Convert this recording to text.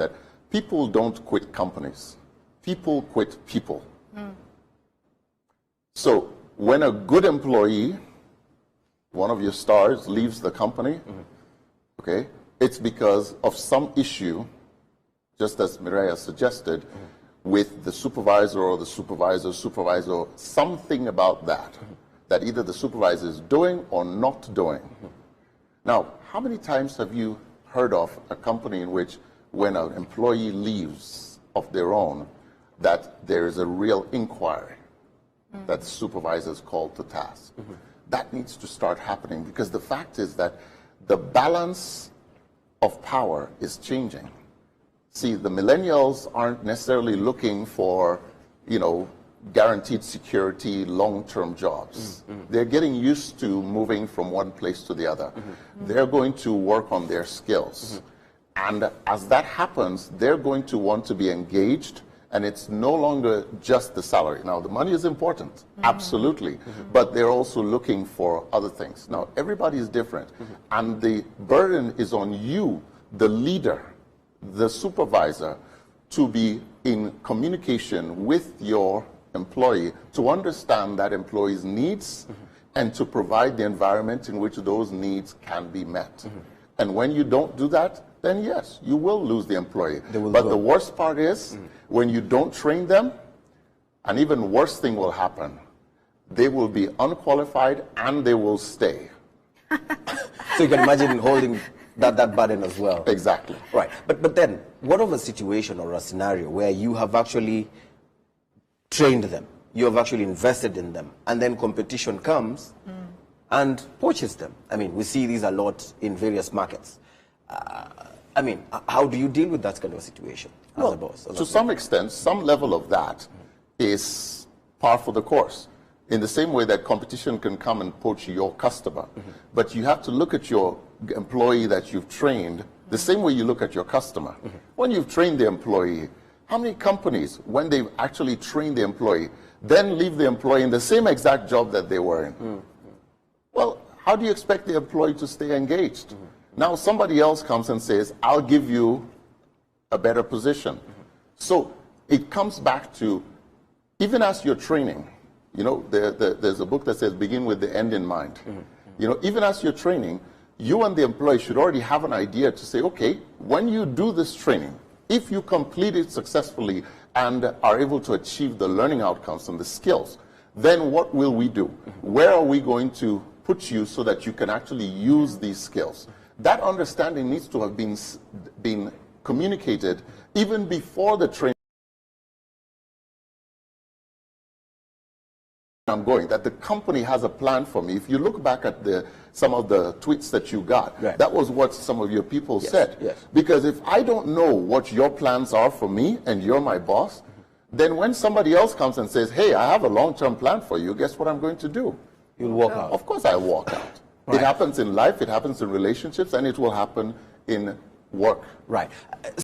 that people don't quit companies. People quit people. So when a good employee, one of your stars, leaves the company, okay, it's because of some issue, just as Mireya suggested, with the supervisor or the supervisor, something about that, that either the supervisor is doing or not doing. Now, how many times have you heard of a company in which when an employee leaves of their own, that there is a real inquiry that supervisors call to task? That needs to start happening, because the fact is that the balance of power is changing. See, the millennials aren't necessarily looking for, you know, guaranteed security, long-term jobs. They're getting used to moving from one place to the other. They're going to work on their skills. And as that happens, they're going to want to be engaged, and it's no longer just the salary. Now, the money is important, absolutely, but they're also looking for other things. Now, everybody is different, and the burden is on you, the leader, the supervisor, to be in communication with your employee to understand that employee's needs and to provide the environment in which those needs can be met. And when you don't do that, then yes, you will lose the employee. But the worst part is when you don't train them, an even worse thing will happen. They will be unqualified and they will stay. So you can imagine holding that burden as well. Exactly. Right. But then, what of a situation or a scenario where you have actually trained them, you have actually invested in them, and then competition comes and poaches them? I mean, we see these a lot in various markets. I mean, how do you deal with that kind of a situation as a boss? To some extent, some level of that is par for the course. In the same way that competition can come and poach your customer. But you have to look at your employee that you've trained the same way you look at your customer. When you've trained the employee, how many companies, when they've actually trained the employee, then leave the employee in the same exact job that they were in? Well, how do you expect the employee to stay engaged? Now somebody else comes and says, I'll give you a better position. So it comes back to, even as you're training, you know, there's a book that says begin with the end in mind. You know, even as you're training, you and the employee should already have an idea to say, okay, when you do this training, if you complete it successfully and are able to achieve the learning outcomes and the skills, then what will we do? Where are we going to put you so that you can actually use these skills? That understanding needs to have been communicated even before the training. I'm going, that the company has a plan for me. If you look back at some of the tweets that you got, that was what some of your people said. Because if I don't know what your plans are for me and you're my boss, then when somebody else comes and says, hey, I have a long-term plan for you, guess what I'm going to do? You'll walk out. Of course I walk out. It happens in life, it happens in relationships, and it will happen in work. Right.